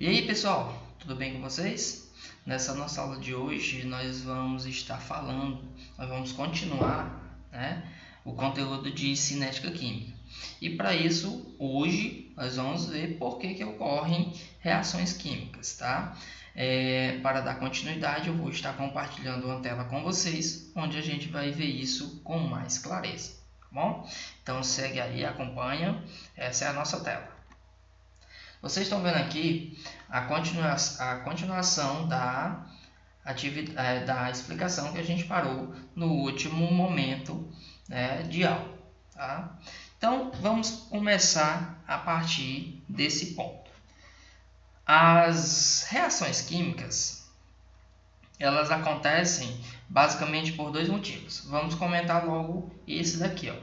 E aí pessoal, tudo bem com vocês? Nessa nossa aula de hoje nós vamos continuar, o conteúdo de cinética química. E para isso, hoje nós vamos ver por que ocorrem reações químicas, tá? Para dar continuidade, eu vou estar compartilhando uma tela com vocês, onde a gente vai ver isso com mais clareza, tá bom? Então segue aí, acompanha, essa é a nossa tela. Vocês estão vendo aqui a continuação da explicação que a gente parou no último momento, de aula. Tá? Então, vamos começar a partir desse ponto. As reações químicas, elas acontecem basicamente por dois motivos. Vamos comentar logo esse daqui. Ó.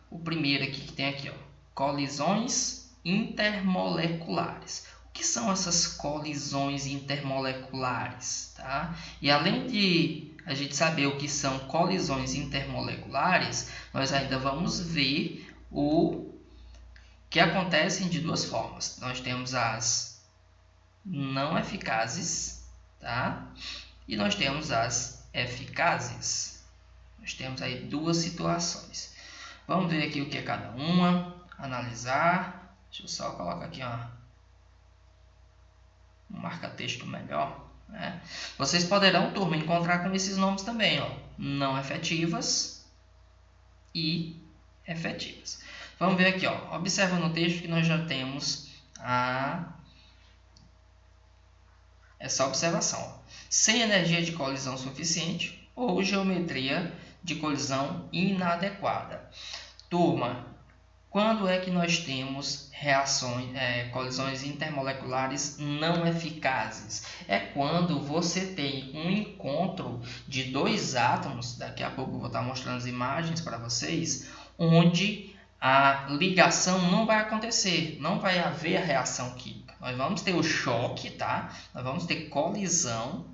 O primeiro aqui que tem aqui, ó, colisões intermoleculares. O que são essas colisões intermoleculares? Tá? E além de a gente saber o que são colisões intermoleculares, nós ainda vamos ver o que acontecem de duas formas. Nós temos as não eficazes, tá? E nós temos as eficazes. Nós temos aí duas situações. Vamos ver aqui o que é cada uma, analisar. Deixa eu só colocar aqui um marca-texto melhor. Vocês poderão, turma, encontrar com esses nomes também, ó, não efetivas e efetivas. Vamos ver aqui, ó, observa no texto que nós já temos essa observação. Ó. Sem energia de colisão suficiente ou geometria de colisão inadequada. Turma, quando é que nós temos colisões intermoleculares não eficazes? É quando você tem um encontro de dois átomos, daqui a pouco eu vou estar mostrando as imagens para vocês, onde a ligação não vai acontecer, não vai haver a reação química. Nós vamos ter o choque, tá? Nós vamos ter colisão,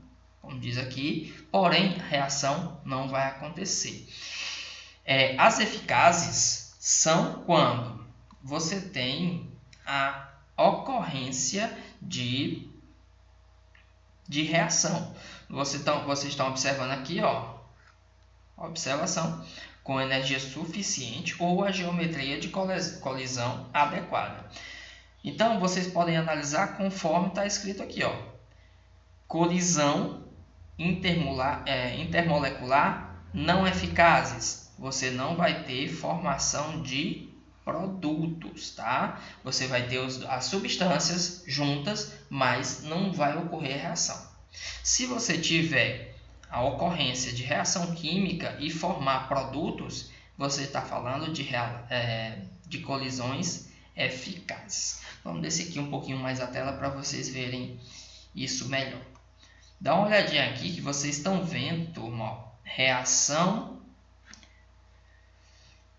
como diz aqui, porém a reação não vai acontecer. As eficazes são quando você tem a ocorrência de reação. Vocês estão observando aqui, ó, observação, com energia suficiente ou a geometria de colisão adequada. Então, vocês podem analisar conforme está escrito aqui, ó, colisão intermolecular não eficazes. Você não vai ter formação de produtos, tá? Você vai ter as substâncias juntas, mas não vai ocorrer reação. Se você tiver a ocorrência de reação química e formar produtos, você está falando de colisões eficazes. Vamos descer aqui um pouquinho mais a tela para vocês verem isso melhor. Dá uma olhadinha aqui que vocês estão vendo, turma, ó, reação.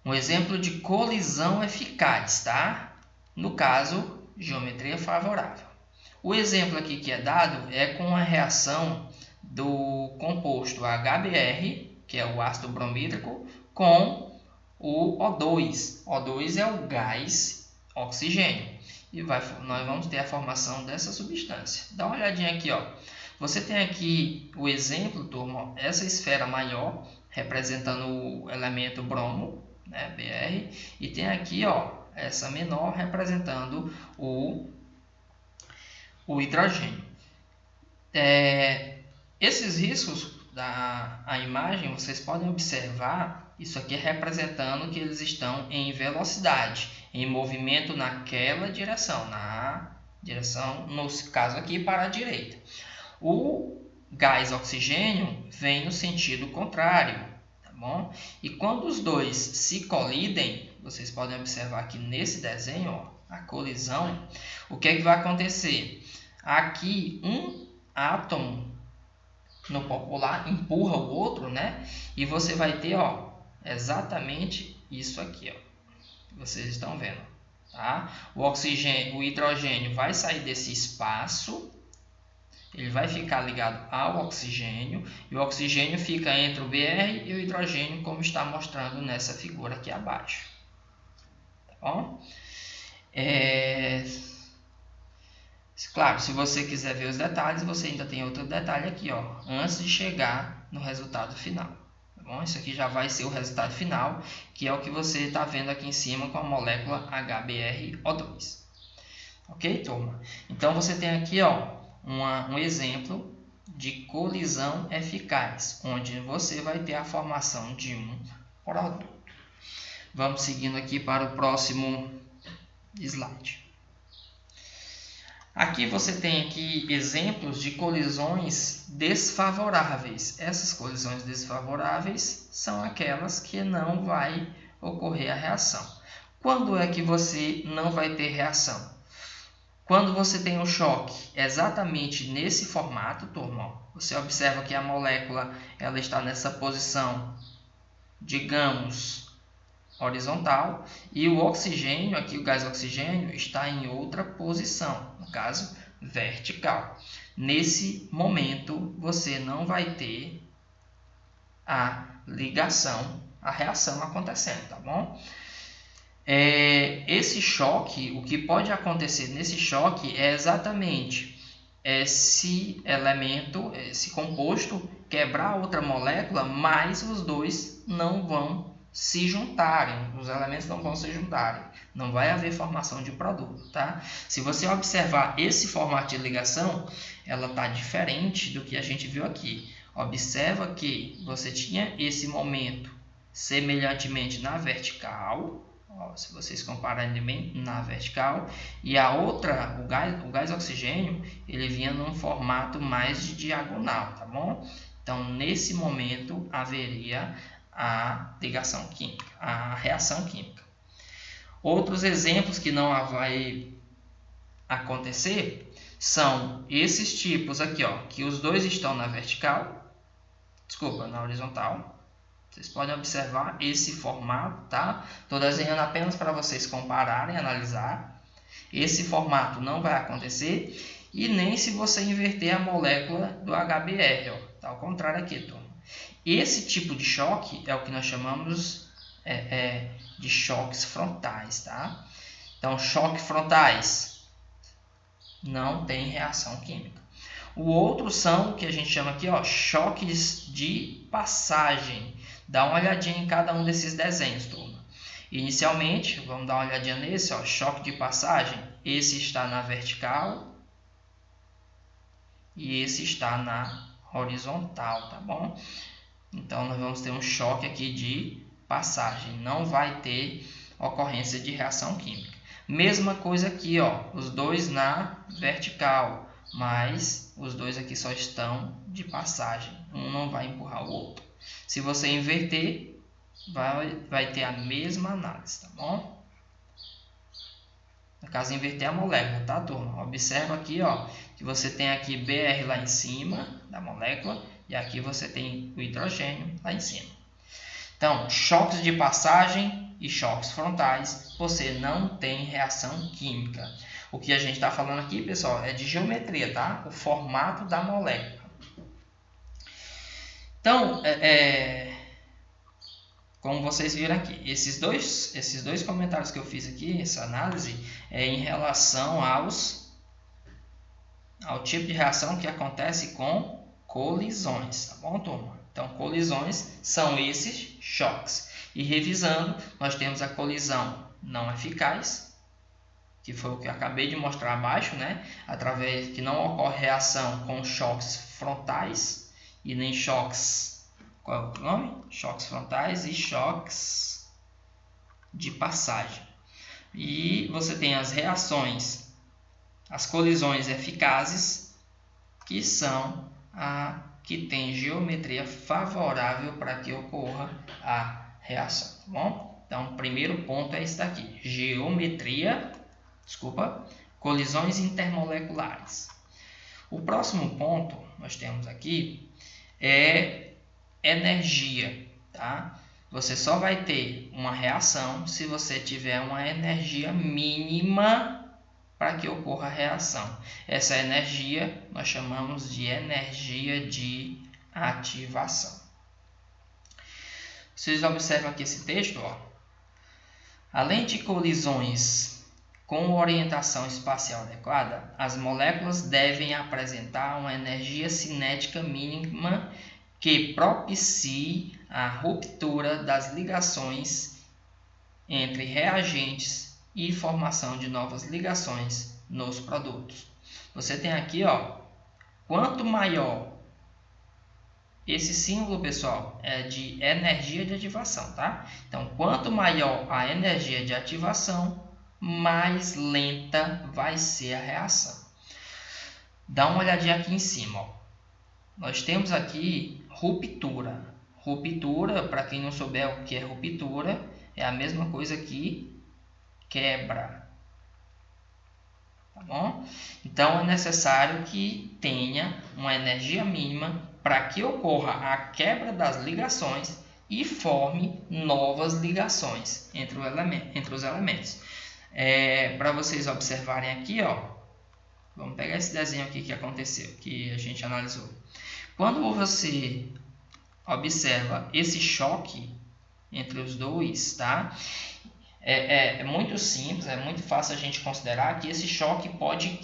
Um exemplo de colisão eficaz, tá? No caso, geometria favorável. O exemplo aqui que é dado é com a reação do composto HBr, que é o ácido bromídrico, com o O2. O2 é o gás oxigênio. E nós vamos ter a formação dessa substância. Dá uma olhadinha aqui, ó. Você tem aqui o exemplo, turma, essa esfera maior, representando o elemento bromo, Br, e tem aqui, ó, essa menor representando o hidrogênio. Esses riscos da imagem, vocês podem observar, isso aqui é representando que eles estão em velocidade, em movimento naquela direção, no caso aqui para a direita. O gás oxigênio vem no sentido contrário. Bom? E quando os dois se colidem, vocês podem observar aqui nesse desenho, ó, a colisão, o que é que vai acontecer? Aqui um átomo no popular empurra o outro, E você vai ter, ó, exatamente isso aqui, ó. Vocês estão vendo, tá? O hidrogênio vai sair desse espaço. Ele vai ficar ligado ao oxigênio e o oxigênio fica entre o Br e o hidrogênio, como está mostrando nessa figura aqui abaixo. Tá bom? Claro, se você quiser ver os detalhes, você ainda tem outro detalhe aqui, ó, antes de chegar no resultado final. Tá bom? Isso aqui já vai ser o resultado final, que é o que você está vendo aqui em cima com a molécula HBrO2. Ok, turma? Então você tem aqui, ó, um exemplo de colisão eficaz, onde você vai ter a formação de um produto. Vamos seguindo aqui para o próximo slide. Aqui você tem aqui exemplos de colisões desfavoráveis. Essas colisões desfavoráveis são aquelas que não vai ocorrer a reação. Quando é que você não vai ter reação? Quando você tem um choque exatamente nesse formato, turma, você observa que a molécula ela está nessa posição, digamos, horizontal, e o oxigênio, aqui o gás oxigênio, está em outra posição, no caso, vertical. Nesse momento, você não vai ter a ligação, a reação acontecendo, tá bom? Esse choque, o que pode acontecer nesse choque é exatamente esse elemento, esse composto, quebrar outra molécula, mas os dois não vão se juntarem, os elementos não vão se juntarem, não vai haver formação de produto, tá? Se você observar esse formato de ligação, ela está diferente do que a gente viu aqui. Observa que você tinha esse momento semelhantemente na vertical, ó, se vocês compararem bem, na vertical, e a outra, o gás oxigênio, ele vinha num formato mais de diagonal, tá bom? Então, nesse momento, haveria a ligação química, a reação química. Outros exemplos que não vai acontecer são esses tipos aqui, ó, que os dois estão na vertical, desculpa, na horizontal. Vocês podem observar esse formato, tá? Estou desenhando apenas para vocês compararem, analisar. Esse formato não vai acontecer e nem se você inverter a molécula do HBr, ó, tá ao contrário aqui, turma. Esse tipo de choque é o que nós chamamos de choques frontais, tá? Então, choques frontais não tem reação química. O outro são o que a gente chama aqui, ó, choques de passagem. Dá uma olhadinha em cada um desses desenhos, turma. Inicialmente, vamos dar uma olhadinha nesse, ó, choque de passagem. Esse está na vertical e esse está na horizontal, tá bom? Então, nós vamos ter um choque aqui de passagem. Não vai ter ocorrência de reação química. Mesma coisa aqui, ó, os dois na vertical, mas os dois aqui só estão de passagem. Um não vai empurrar o outro. Se você inverter, vai ter a mesma análise, tá bom? No caso, inverter a molécula, tá, turma? Observa aqui, ó, que você tem aqui Br lá em cima da molécula e aqui você tem o hidrogênio lá em cima. Então, choques de passagem e choques frontais, você não tem reação química. O que a gente está falando aqui, pessoal, é de geometria, tá? O formato da molécula. Então, como vocês viram aqui, esses dois comentários que eu fiz aqui, essa análise, é em relação ao tipo de reação que acontece com colisões, tá bom, turma? Então, colisões são esses choques. E revisando, nós temos a colisão não eficaz, que foi o que eu acabei de mostrar abaixo, né? Através que não ocorre reação com choques frontais e nem choques, qual é o nome? Choques frontais e choques de passagem. E você tem as reações, as colisões eficazes, que são a que tem geometria favorável para que ocorra a reação, tá bom? Então, o primeiro ponto é esse daqui, colisões intermoleculares. O próximo ponto nós temos aqui é energia, tá? Você só vai ter uma reação se você tiver uma energia mínima para que ocorra a reação. Essa energia nós chamamos de energia de ativação. Vocês observam aqui esse texto, ó. Além de colisões Com orientação espacial adequada, as moléculas devem apresentar uma energia cinética mínima que propicie a ruptura das ligações entre reagentes e formação de novas ligações nos produtos. Você tem aqui, quanto maior esse símbolo, pessoal, é de energia de ativação, tá? Então, quanto maior a energia de ativação, mais lenta vai ser a reação. Dá uma olhadinha aqui em cima, Nós temos aqui ruptura. Ruptura, para quem não souber o que é ruptura, é a mesma coisa que quebra. Tá bom? Então, é necessário que tenha uma energia mínima para que ocorra a quebra das ligações e forme novas ligações entre os elementos. Para vocês observarem aqui, vamos pegar esse desenho aqui que aconteceu, que a gente analisou. Quando você observa esse choque entre os dois, tá? É muito simples, é muito fácil a gente considerar que esse choque pode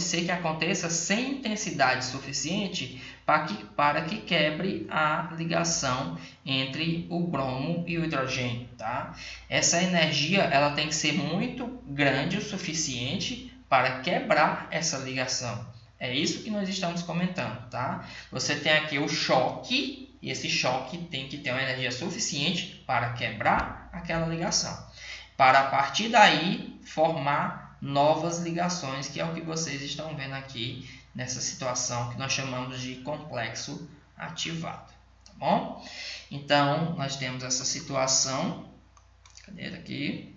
ser que aconteça sem intensidade suficiente para que quebre a ligação entre o bromo e o hidrogênio, tá? Essa energia ela tem que ser muito grande o suficiente para quebrar essa ligação. É isso que nós estamos comentando, tá? Você tem aqui o choque, e esse choque tem que ter uma energia suficiente para quebrar aquela ligação, para a partir daí formar novas ligações, que é o que vocês estão vendo aqui nessa situação que nós chamamos de complexo ativado, tá bom? Então, nós temos essa situação, cadê aqui?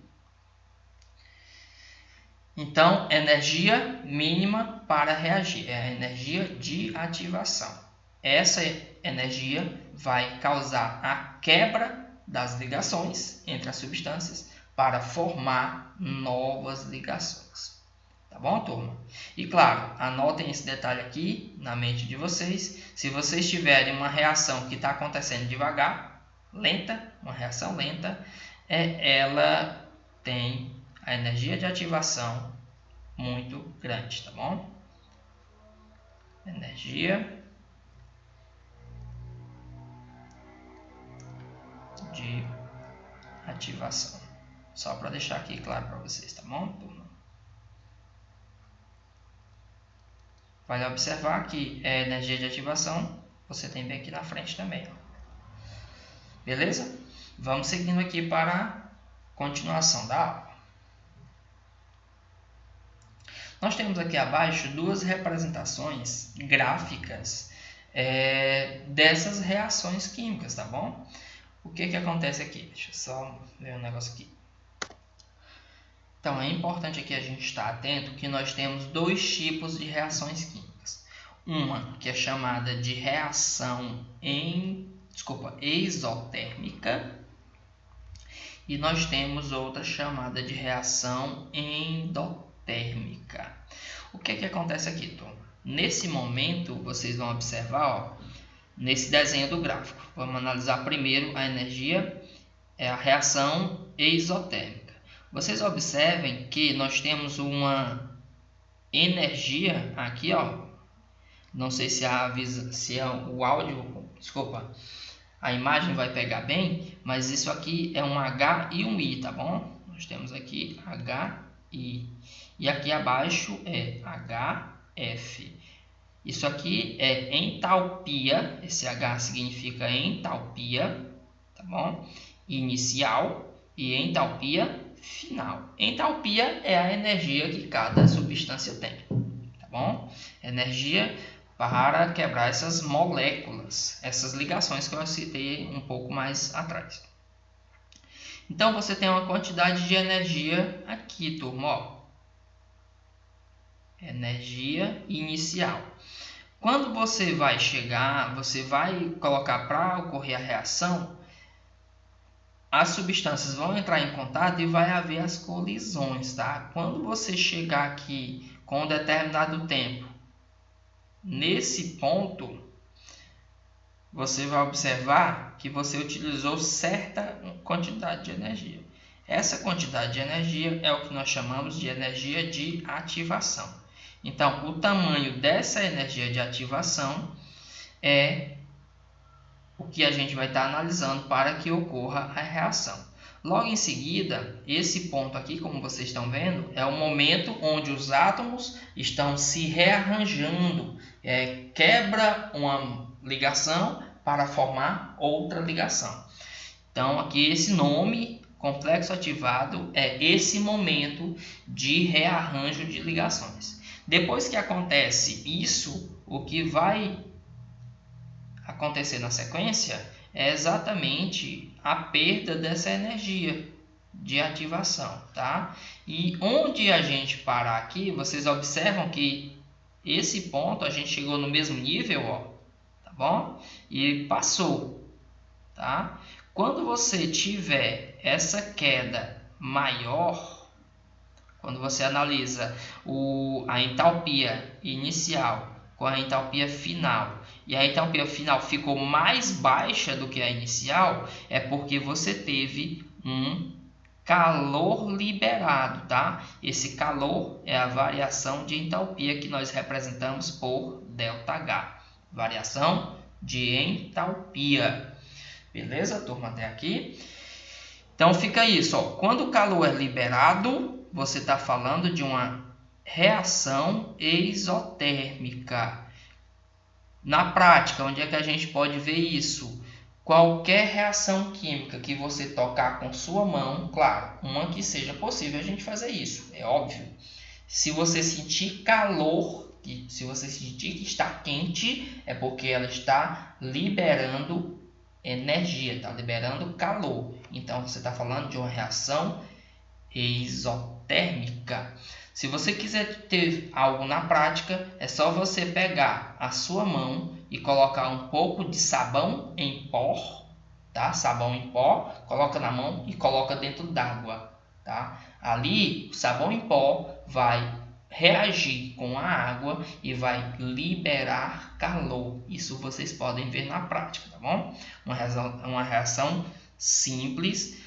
Então, energia mínima para reagir, é a energia de ativação. Essa energia vai causar a quebra das ligações entre as substâncias para formar novas ligações. Tá bom, turma? E claro, anotem esse detalhe aqui na mente de vocês. Se vocês tiverem uma reação que está acontecendo devagar, lenta, uma reação lenta, ela tem a energia de ativação muito grande, tá bom? Energia de ativação. Só para deixar aqui claro para vocês, tá bom, turma? Vale observar que a energia de ativação você tem bem aqui na frente também, Beleza? Vamos seguindo aqui para a continuação da aula. Nós temos aqui abaixo duas representações gráficas dessas reações químicas, tá bom? O que acontece aqui? Deixa eu só ver um negócio aqui. Então, é importante aqui a gente estar atento que nós temos dois tipos de reações químicas. Uma que é chamada de reação exotérmica, e nós temos outra chamada de reação endotérmica. O que acontece aqui, turma? Nesse momento, vocês vão observar, nesse desenho do gráfico. Vamos analisar primeiro a energia, a reação exotérmica. Vocês observem que nós temos uma energia aqui, não sei se o áudio, a imagem vai pegar bem, mas isso aqui é um H e um I, tá bom? Nós temos aqui H, I. E aqui abaixo é HF. Isso aqui é entalpia, esse H significa entalpia, tá bom? Inicial e entalpia final. Entalpia é a energia que cada substância tem, tá bom? Energia para quebrar essas moléculas, essas ligações que eu citei um pouco mais atrás. Então, você tem uma quantidade de energia aqui, turma, Energia inicial. Quando você vai colocar para ocorrer a reação, as substâncias vão entrar em contato e vai haver as colisões, tá? Quando você chegar aqui com um determinado tempo, nesse ponto, você vai observar que você utilizou certa quantidade de energia. Essa quantidade de energia é o que nós chamamos de energia de ativação. Então, o tamanho dessa energia de ativação é o que a gente vai estar analisando para que ocorra a reação. Logo em seguida, esse ponto aqui, como vocês estão vendo, é o momento onde os átomos estão se rearranjando, quebra uma ligação para formar outra ligação. Então, aqui esse nome, complexo ativado, é esse momento de rearranjo de ligações. Depois que acontece isso, o que vai acontecer na sequência é exatamente a perda dessa energia de ativação, tá? E onde a gente parar aqui, vocês observam que esse ponto a gente chegou no mesmo nível, ó, tá bom? E passou, tá? Quando você tiver essa queda maior, quando você analisa a entalpia inicial com a entalpia final, e a entalpia final ficou mais baixa do que a inicial, é porque você teve um calor liberado, tá? Esse calor é a variação de entalpia que nós representamos por ΔH, variação de entalpia. Beleza, turma, até aqui? Então fica isso, ó. Quando o calor é liberado, você está falando de uma reação exotérmica. Na prática, onde é que a gente pode ver isso? Qualquer reação química que você tocar com sua mão, claro, uma que seja possível a gente fazer isso, é óbvio. Se você sentir calor, se você sentir que está quente, é porque ela está liberando energia, está liberando calor. Então você está falando de uma reação exotérmica. Se você quiser ter algo na prática, é só você pegar a sua mão e colocar um pouco de sabão em pó, tá? Sabão em pó, coloca na mão e coloca dentro d'água, tá? Ali, o sabão em pó vai reagir com a água e vai liberar calor. Isso vocês podem ver na prática, tá bom? Uma reação simples.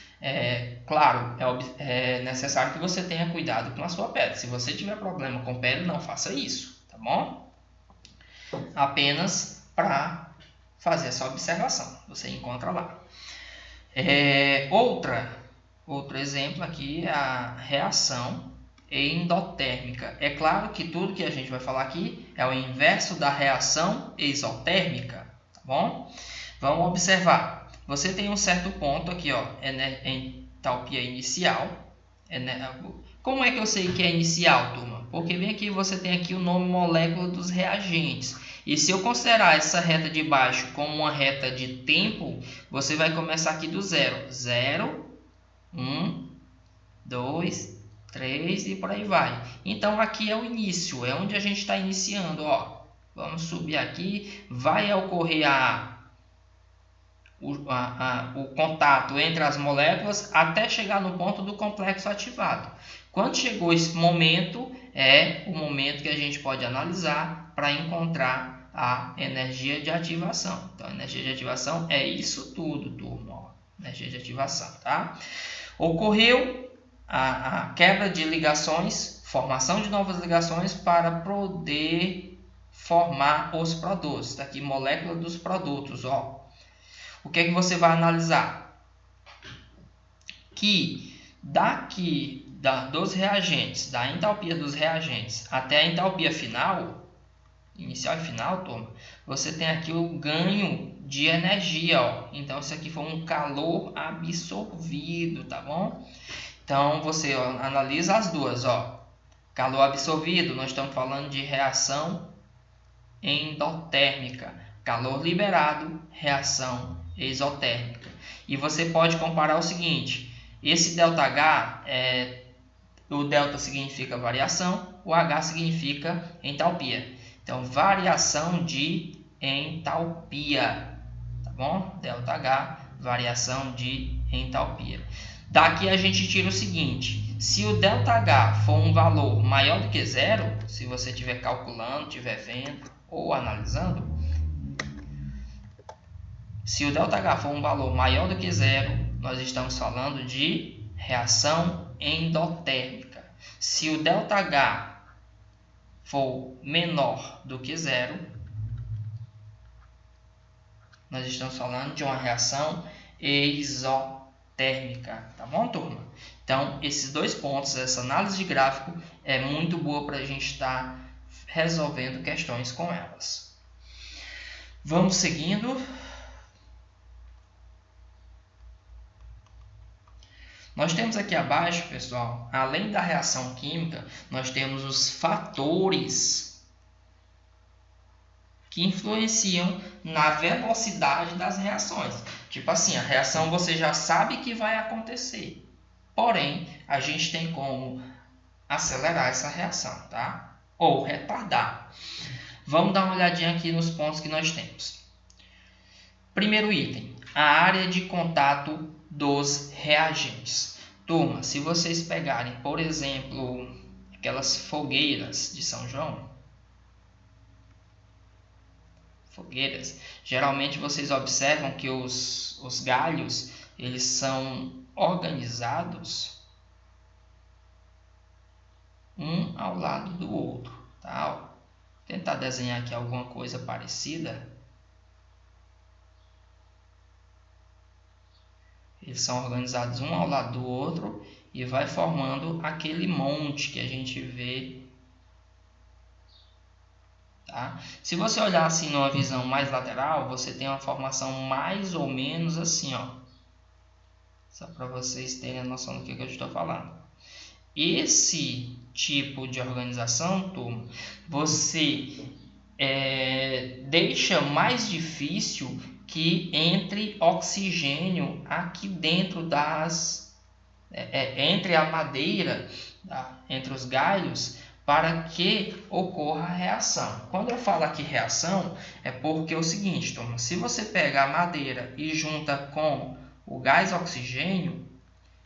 Claro, é necessário que você tenha cuidado com a sua pele. Se você tiver problema com pele, não faça isso, tá bom? Apenas para fazer essa observação, você encontra lá. Outro exemplo aqui é a reação endotérmica. É claro que tudo que a gente vai falar aqui é o inverso da reação exotérmica, tá bom? Vamos observar. Você tem um certo ponto aqui, ó, entalpia inicial. Como é que eu sei que é inicial, turma? Porque vem aqui, você tem aqui o nome molécula dos reagentes. E se eu considerar essa reta de baixo como uma reta de tempo, você vai começar aqui do zero. 0, 1, 2, 3 e por aí vai. Então aqui é o início, é onde a gente está iniciando, ó. Vamos subir aqui, vai ocorrer o contato entre as moléculas até chegar no ponto do complexo ativado. Quando chegou esse momento, é o momento que a gente pode analisar para encontrar a energia de ativação. Então, a energia de ativação é isso tudo, turma. Ó, energia de ativação, tá? Ocorreu a quebra de ligações, formação de novas ligações para poder formar os produtos. Está aqui, molécula dos produtos, ó. O que é que você vai analisar? Que daqui dos reagentes, da entalpia dos reagentes até a entalpia final, inicial e final, turma, você tem aqui o ganho de energia, ó. Então isso aqui foi um calor absorvido, tá bom? Então você analisa as duas, ó. Calor absorvido, nós estamos falando de reação endotérmica. Calor liberado, reação exotérmica. E você pode comparar o seguinte: esse ΔH, o delta significa variação, o H significa entalpia. Então, variação de entalpia, tá bom? ΔH, variação de entalpia. Daqui a gente tira o seguinte: se o ΔH for um valor maior do que zero, se você estiver calculando, estiver vendo ou analisando, se o ΔH for um valor maior do que zero, nós estamos falando de reação endotérmica. Se o ΔH for menor do que 0, nós estamos falando de uma reação exotérmica, tá bom, turma? Então, esses dois pontos, essa análise de gráfico é muito boa para a gente estar resolvendo questões com elas. Vamos seguindo. Nós temos aqui abaixo, pessoal, além da reação química, nós temos os fatores que influenciam na velocidade das reações. Tipo assim, a reação você já sabe que vai acontecer, porém, a gente tem como acelerar essa reação, tá? Ou retardar. Vamos dar uma olhadinha aqui nos pontos que nós temos. Primeiro item, a área de contato dos reagentes. Turma, se vocês pegarem, por exemplo, aquelas fogueiras de São João, geralmente vocês observam que os galhos, eles são organizados um ao lado do outro, tá? Vou tentar desenhar aqui alguma coisa parecida. Eles são organizados um ao lado do outro e vai formando aquele monte que a gente vê. Tá? Se você olhar assim numa visão mais lateral, você tem uma formação mais ou menos assim, ó. Só para vocês terem a noção do que eu estou falando. Esse tipo de organização, turma, você deixa mais difícil que entre oxigênio aqui dentro entre a madeira, tá? Entre os galhos, para que ocorra a reação. Quando eu falo aqui reação, é porque é o seguinte, turma, se você pega a madeira e junta com o gás oxigênio,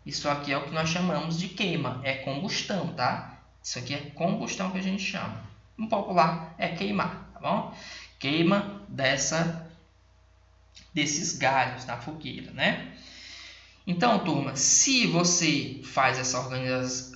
isso aqui é o que nós chamamos de queima, é combustão, tá? Isso aqui é combustão que a gente chama. Em popular é queimar, tá bom? Queima desses galhos da fogueira, né? Então, turma, se você faz essa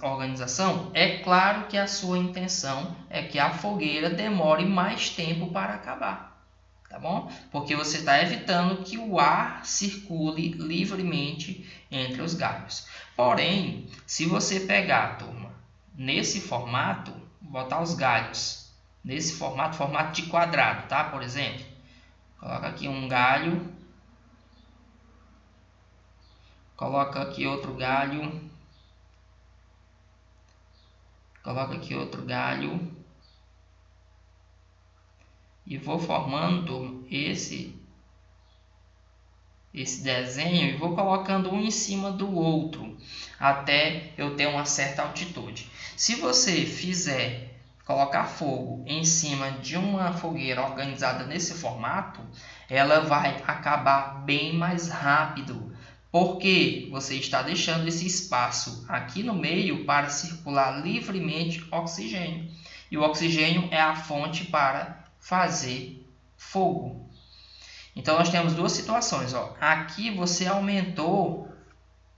organização, é claro que a sua intenção é que a fogueira demore mais tempo para acabar, tá bom? Porque você está evitando que o ar circule livremente entre os galhos. Porém, se você pegar, turma, nesse formato, botar os galhos nesse formato de quadrado, tá? Por exemplo, coloca aqui um galho, coloca aqui outro galho, coloca aqui outro galho e vou formando esse desenho e vou colocando um em cima do outro até eu ter uma certa altitude. Se você colocar fogo em cima de uma fogueira organizada nesse formato, ela vai acabar bem mais rápido, porque você está deixando esse espaço aqui no meio para circular livremente oxigênio. E o oxigênio é a fonte para fazer fogo. Então, nós temos duas situações. Ó. Aqui você aumentou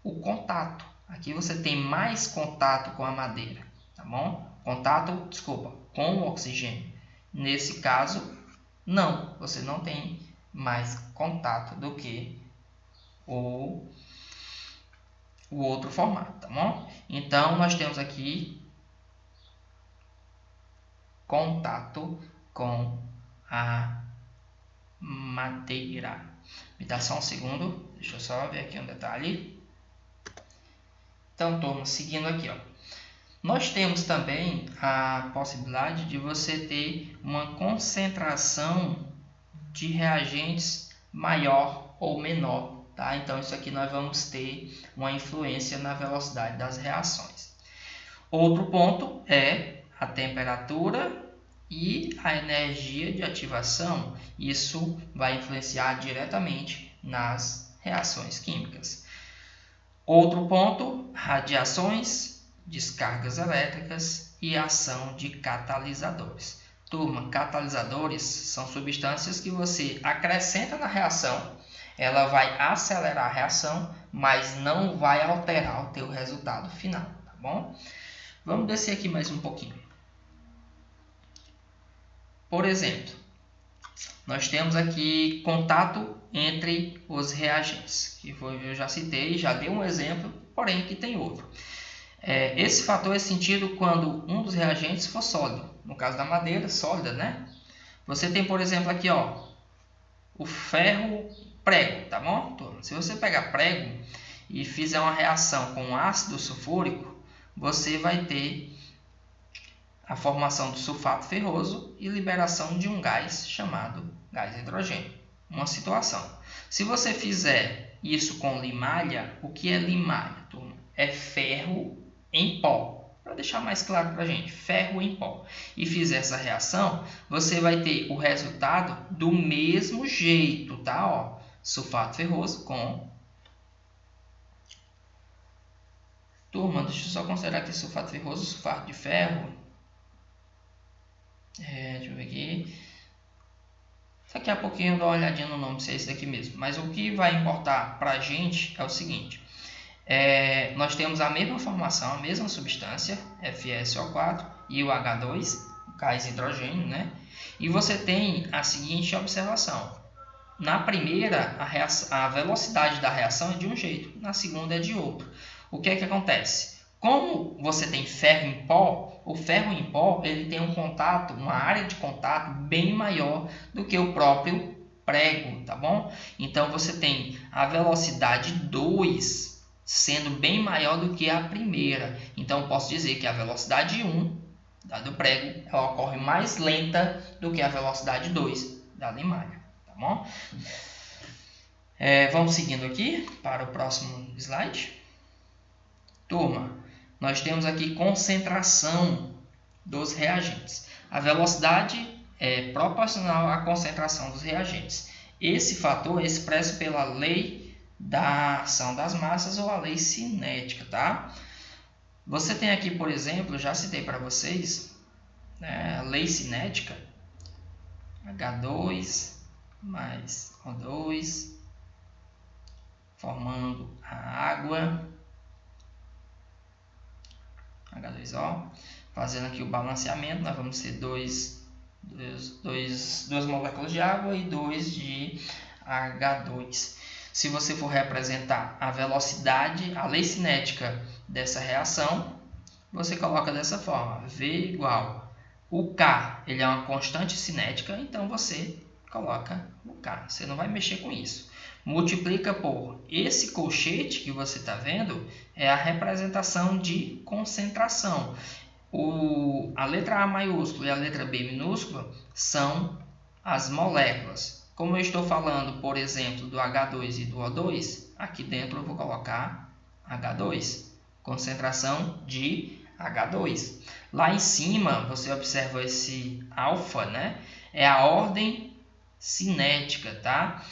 o contato. Aqui você tem mais contato com a madeira, tá bom? Com o oxigênio. Nesse caso, não. Você não tem mais contato do que o outro formato, tá bom? Então, nós temos aqui contato com a madeira. Me dá só um segundo, deixa eu só ver aqui um detalhe. Então, turma, seguindo aqui, ó. Nós temos também a possibilidade de você ter uma concentração de reagentes maior ou menor, tá? Então, isso aqui nós vamos ter uma influência na velocidade das reações. Outro ponto é a temperatura e a energia de ativação. Isso vai influenciar diretamente nas reações químicas. Outro ponto, radiações, descargas elétricas e ação de catalisadores. Turma, catalisadores são substâncias que você acrescenta na reação, ela vai acelerar a reação, mas não vai alterar o teu resultado final, tá bom? Vamos descer aqui mais um pouquinho. Por exemplo, nós temos aqui contato entre os reagentes, que eu já citei, já dei um exemplo, porém aqui tem outro. Esse fator é sentido quando um dos reagentes for sólido. No caso da madeira, sólida, né? Você tem, por exemplo, aqui, ó, o ferro prego, tá bom? Se você pegar prego e fizer uma reação com ácido sulfúrico, você vai ter a formação do sulfato ferroso e liberação de um gás chamado gás hidrogênio. Uma situação. Se você fizer isso com limalha, o que é limalha, turma? É ferro em pó. Para deixar mais claro para a gente, ferro em pó. E fizer essa reação, você vai ter o resultado do mesmo jeito, tá? Ó, sulfato ferroso com... Turma, deixa eu só considerar aqui sulfato ferroso, sulfato de ferro. Deixa eu ver aqui. Daqui a pouquinho eu dou uma olhadinha no nome, se é esse daqui mesmo. Mas o que vai importar para a gente é o seguinte. Nós temos a mesma formação, a mesma substância, FeSO4 e o H2, o gás hidrogênio, né? E você tem a seguinte observação. Na primeira, a velocidade da reação é de um jeito, na segunda é de outro. O que é que acontece? Como você tem ferro em pó, o ferro em pó ele tem um contato, uma área de contato bem maior do que o próprio prego, tá bom? Então você tem a velocidade 2 sendo bem maior do que a primeira. Então eu posso dizer que a velocidade 1 da do prego ela ocorre mais lenta do que a velocidade 2 da limalha, tá bom? Vamos seguindo aqui para o próximo slide. Turma, nós temos aqui concentração dos reagentes. A velocidade é proporcional à concentração dos reagentes. Esse fator é expresso pela lei da ação das massas ou a lei cinética, tá? Você tem aqui, por exemplo, já citei para vocês, né, a lei cinética, H2 mais O2, formando a água, H2O, fazendo aqui o balanceamento, nós vamos ter duas moléculas de água e 2 de H2. Se você for representar a velocidade, a lei cinética dessa reação, você coloca dessa forma, V igual, o K, ele é uma constante cinética, então você coloca o K, você não vai mexer com isso. Multiplica por esse colchete que você está vendo, é a representação de concentração. A letra A maiúscula e a letra B minúscula são as moléculas. Como eu estou falando, por exemplo, do H2 e do O2, aqui dentro eu vou colocar H2, concentração de H2. Lá em cima, você observa esse alfa, né? É a ordem cinética, tá?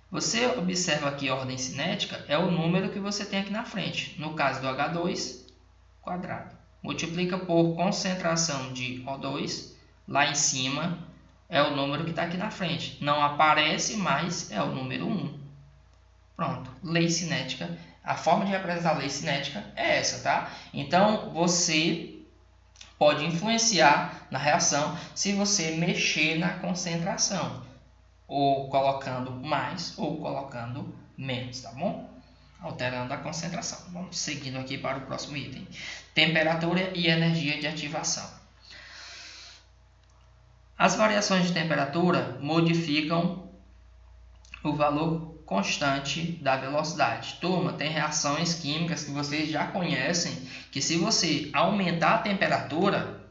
Você observa aqui a ordem cinética, é o número que você tem aqui na frente. No caso do H2, quadrado. Multiplica por concentração de O2, lá em cima é o número que está aqui na frente. Não aparece, mas é o número 1. Pronto, lei cinética. A forma de representar a lei cinética é essa, tá? Então, você pode influenciar na reação se você mexer na concentração, ou colocando mais ou colocando menos, tá bom? Alterando a concentração. Vamos seguindo aqui para o próximo item. Temperatura e energia de ativação. As variações de temperatura modificam o valor constante da velocidade. Turma, tem reações químicas que vocês já conhecem, que se você aumentar a temperatura,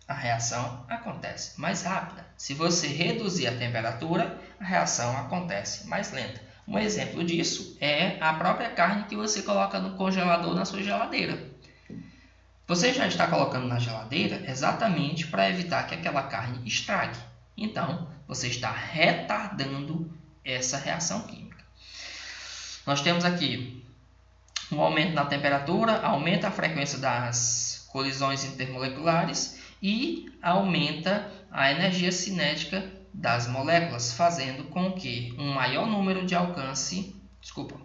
a reação acontece mais rápida. Se você reduzir a temperatura, a reação acontece mais lenta. Um exemplo disso é a própria carne que você coloca no congelador na sua geladeira. Você já está colocando na geladeira exatamente para evitar que aquela carne estrague. Então, você está retardando essa reação química. Nós temos aqui um aumento na temperatura, aumenta a frequência das colisões intermoleculares e aumenta a energia cinética das moléculas, fazendo com que um maior número de alcance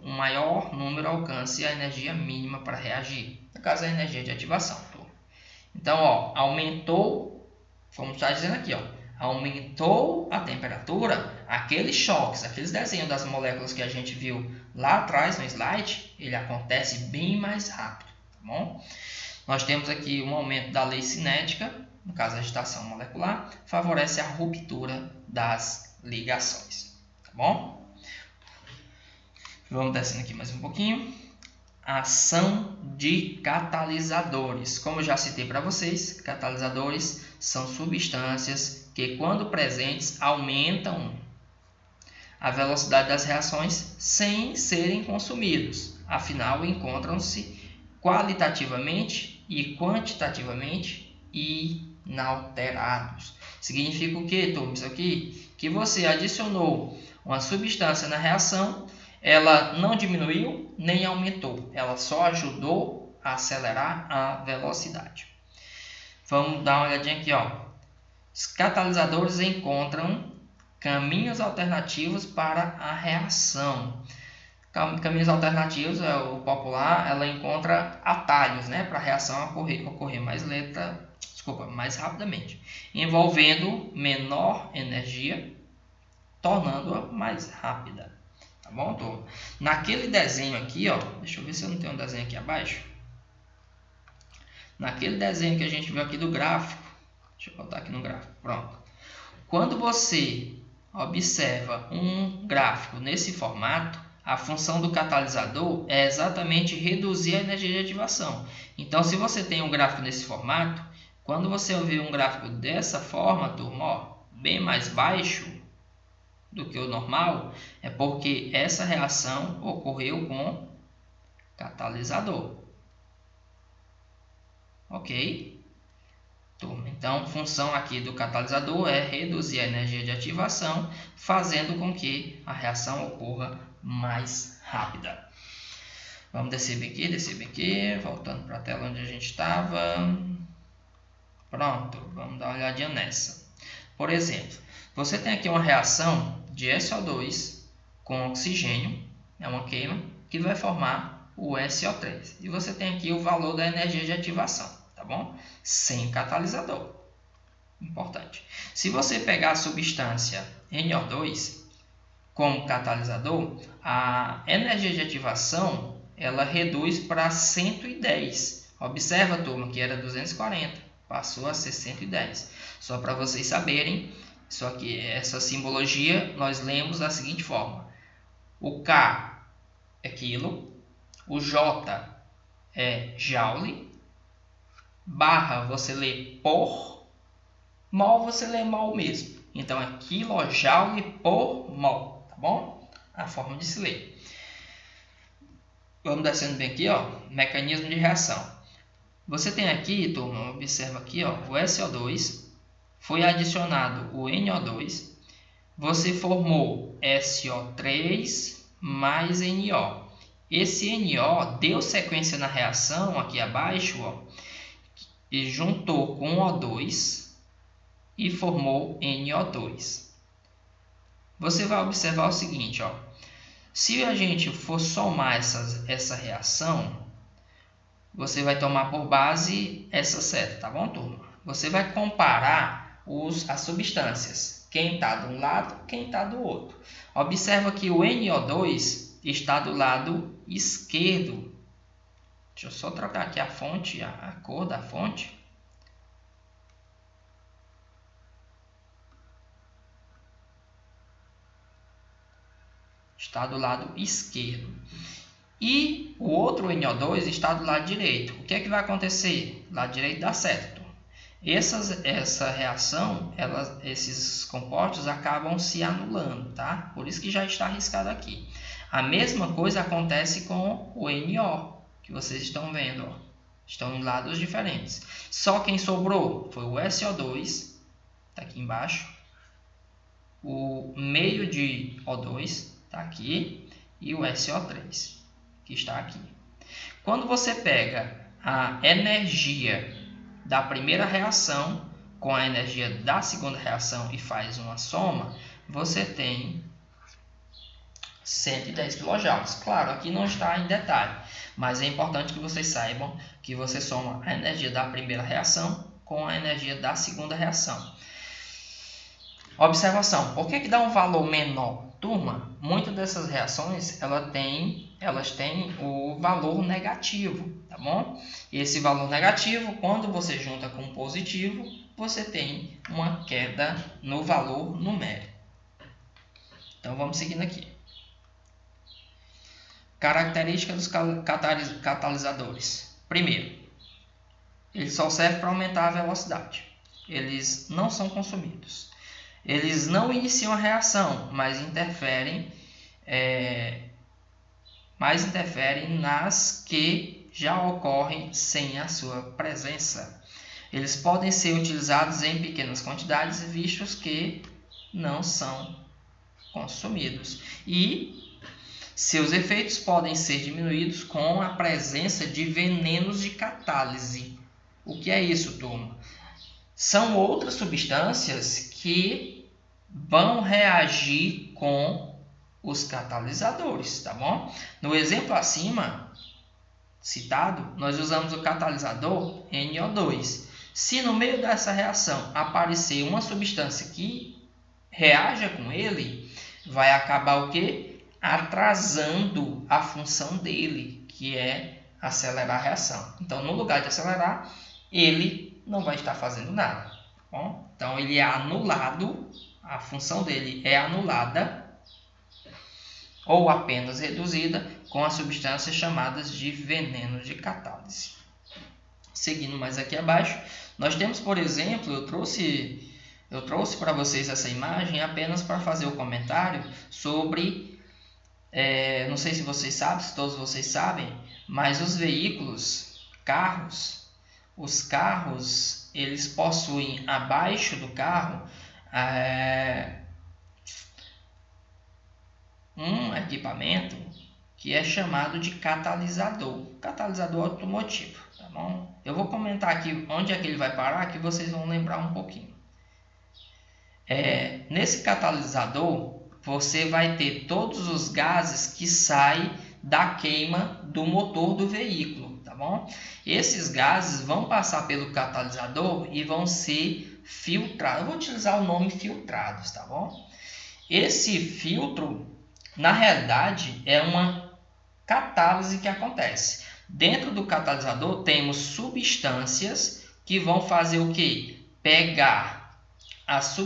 um maior número alcance a energia mínima para reagir. No caso, a energia de ativação. Então, ó, aumentou, vamos estar dizendo aqui, ó, aumentou a temperatura, aqueles choques, aqueles desenhos das moléculas que a gente viu lá atrás no slide, ele acontece bem mais rápido, tá bom? Nós temos aqui um aumento da lei cinética, no caso a agitação molecular, favorece a ruptura das ligações, tá bom? Vamos descendo aqui mais um pouquinho. Ação de catalisadores. Como eu já citei para vocês, catalisadores são substâncias que, quando presentes, aumentam a velocidade das reações sem serem consumidos. Afinal, encontram-se qualitativamente e quantitativamente inalterados. Significa o que, turma? Isso aqui? Que você adicionou uma substância na reação, ela não diminuiu nem aumentou, ela só ajudou a acelerar a velocidade. Vamos dar uma olhadinha aqui, ó. Os catalisadores encontram caminhos alternativos para a reação. Caminhos alternativos é o popular, ela encontra atalhos, né, para a reação ocorrer mais rapidamente, envolvendo menor energia, tornando-a mais rápida. Tá bom, turma? Naquele desenho aqui, ó, deixa eu ver se eu não tenho um desenho aqui abaixo. Naquele desenho que a gente viu aqui do gráfico, deixa eu botar aqui no gráfico, pronto. Quando você observa um gráfico nesse formato, a função do catalisador é exatamente reduzir a energia de ativação. Então, se você tem um gráfico nesse formato, quando você ouvir um gráfico dessa forma, turma, ó, bem mais baixo do que o normal, é porque essa reação ocorreu com catalisador. Ok? Então, a função aqui do catalisador é reduzir a energia de ativação, fazendo com que a reação ocorra mais rápida. Vamos descer bem aqui, voltando para a tela onde a gente estava. Pronto, vamos dar uma olhadinha nessa. Por exemplo, você tem aqui uma reação de SO2 com oxigênio, é uma queima, que vai formar o SO3. E você tem aqui o valor da energia de ativação, tá bom? Sem catalisador. Importante. Se você pegar a substância NO2 como catalisador, a energia de ativação ela reduz para 110. Observa, turma, que era 240, passou a ser 110. Só para vocês saberem, isso aqui, essa simbologia, nós lemos da seguinte forma: o K é quilo, o J é joule, barra você lê por, mol você lê mol mesmo. Então é quilojoule por mol, tá bom? A forma de se ler. Vamos descendo bem aqui, ó, mecanismo de reação. Você tem aqui, turma, observa aqui, ó, o SO2, foi adicionado o NO2, você formou SO3 mais NO. Esse NO deu sequência na reação aqui abaixo, ó, e juntou com O2 e formou NO2. Você vai observar o seguinte, ó, se a gente for somar essa reação, você vai tomar por base essa seta, tá bom, turma? Você vai comparar as substâncias, quem está de um lado, quem está do outro. Observa que o NO2 está do lado esquerdo. Deixa eu só trocar aqui a fonte, a cor da fonte. Está do lado esquerdo. E o outro NO2 está do lado direito. O que é que vai acontecer? Lado direito dá certo. Essa reação, esses compostos acabam se anulando, tá? Por isso que já está arriscado aqui. A mesma coisa acontece com o NO, que vocês estão vendo, ó. Estão em lados diferentes. Só quem sobrou foi o SO2, tá aqui embaixo. O meio de O2 tá aqui e o SO3, que está aqui. Quando você pega a energia da primeira reação com a energia da segunda reação e faz uma soma, você tem 110 kJ. Claro, aqui não está em detalhe, mas é importante que vocês saibam que você soma a energia da primeira reação com a energia da segunda reação. Observação: por que dá um valor menor? Turma, muitas dessas reações elas têm o valor negativo, tá bom? E esse valor negativo, quando você junta com positivo, você tem uma queda no valor numérico. Então vamos seguindo aqui. Características dos catalisadores. Primeiro, eles só servem para aumentar a velocidade. Eles não são consumidos. Eles não iniciam a reação, mas interferem nas que já ocorrem sem a sua presença. Eles podem ser utilizados em pequenas quantidades, vistos que não são consumidos. E seus efeitos podem ser diminuídos com a presença de venenos de catálise. O que é isso, turma? São outras substâncias que vão reagir com os catalisadores, tá bom? No exemplo acima citado, nós usamos o catalisador NO2. Se no meio dessa reação aparecer uma substância que reaja com ele, vai acabar o quê? Atrasando a função dele, que é acelerar a reação. Então, no lugar de acelerar, ele não vai estar fazendo nada. Tá bom? Então, ele é anulado, a função dele é anulada ou apenas reduzida com as substâncias chamadas de venenos de catálise. Seguindo mais aqui abaixo, nós temos, por exemplo, eu trouxe para vocês essa imagem apenas para fazer o comentário sobre, não sei se vocês sabem, se todos vocês sabem, mas os veículos, os carros, eles possuem abaixo do carro um equipamento que é chamado de catalisador automotivo, tá bom? Eu vou comentar aqui onde é que ele vai parar, que vocês vão lembrar um pouquinho. Nesse catalisador, você vai ter todos os gases que saem da queima do motor do veículo, tá bom? Esses gases vão passar pelo catalisador e vão ser filtrados. Eu vou utilizar o nome filtrados, tá bom? Esse filtro, na realidade, é uma catálise que acontece. Dentro do catalisador temos substâncias que vão fazer o quê? Pegar as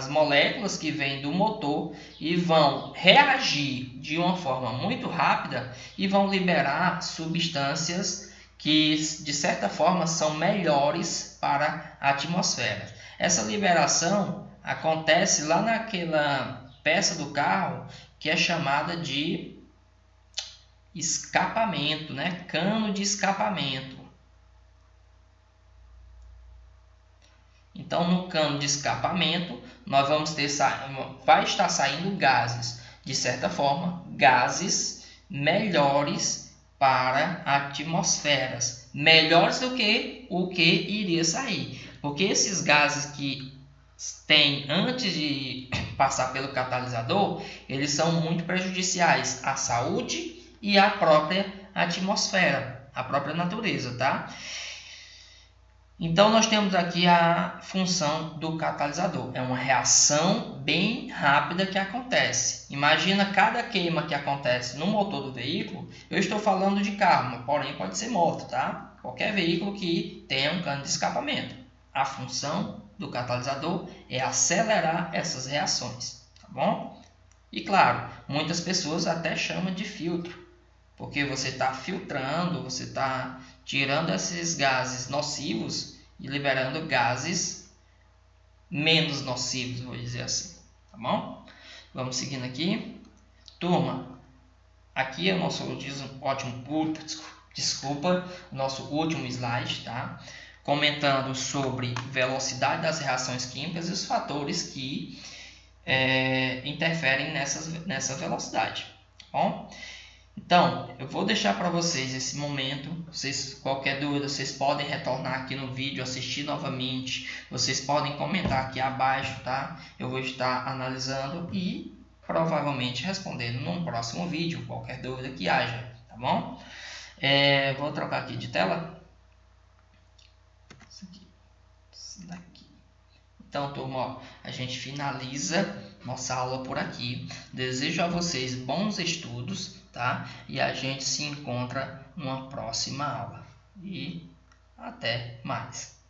moléculas que vêm do motor e vão reagir de uma forma muito rápida e vão liberar substâncias que, de certa forma, são melhores para a atmosfera. Essa liberação acontece lá naquela peça do carro que é chamada de escapamento, né? Cano de escapamento. Então, no cano de escapamento, nós vai estar saindo gases, de certa forma, gases melhores para a atmosfera, melhores do que o que iria sair, porque esses gases que tem antes de passar pelo catalisador, eles são muito prejudiciais à saúde e à própria atmosfera, à própria natureza, tá? Então, nós temos aqui a função do catalisador. É uma reação bem rápida que acontece. Imagina cada queima que acontece no motor do veículo. Eu estou falando de carro, porém pode ser moto, tá? Qualquer veículo que tenha um cano de escapamento. A função do catalisador é acelerar essas reações, tá bom? E claro, muitas pessoas até chamam de filtro, porque você está filtrando, você está tirando esses gases nocivos e liberando gases menos nocivos, vou dizer assim, tá bom? Vamos seguindo aqui. Turma, aqui é o nosso nosso último slide, tá? Comentando sobre velocidade das reações químicas e os fatores que interferem nessa velocidade, tá bom? Então, eu vou deixar para vocês esse momento. Qualquer dúvida, vocês podem retornar aqui no vídeo, assistir novamente. Vocês podem comentar aqui abaixo, tá? Eu vou estar analisando e provavelmente respondendo num próximo vídeo, qualquer dúvida que haja, tá bom? Vou trocar aqui de tela. Isso daqui. Então, turma, ó, a gente finaliza nossa aula por aqui. Desejo a vocês bons estudos, tá? E a gente se encontra numa próxima aula. E até mais.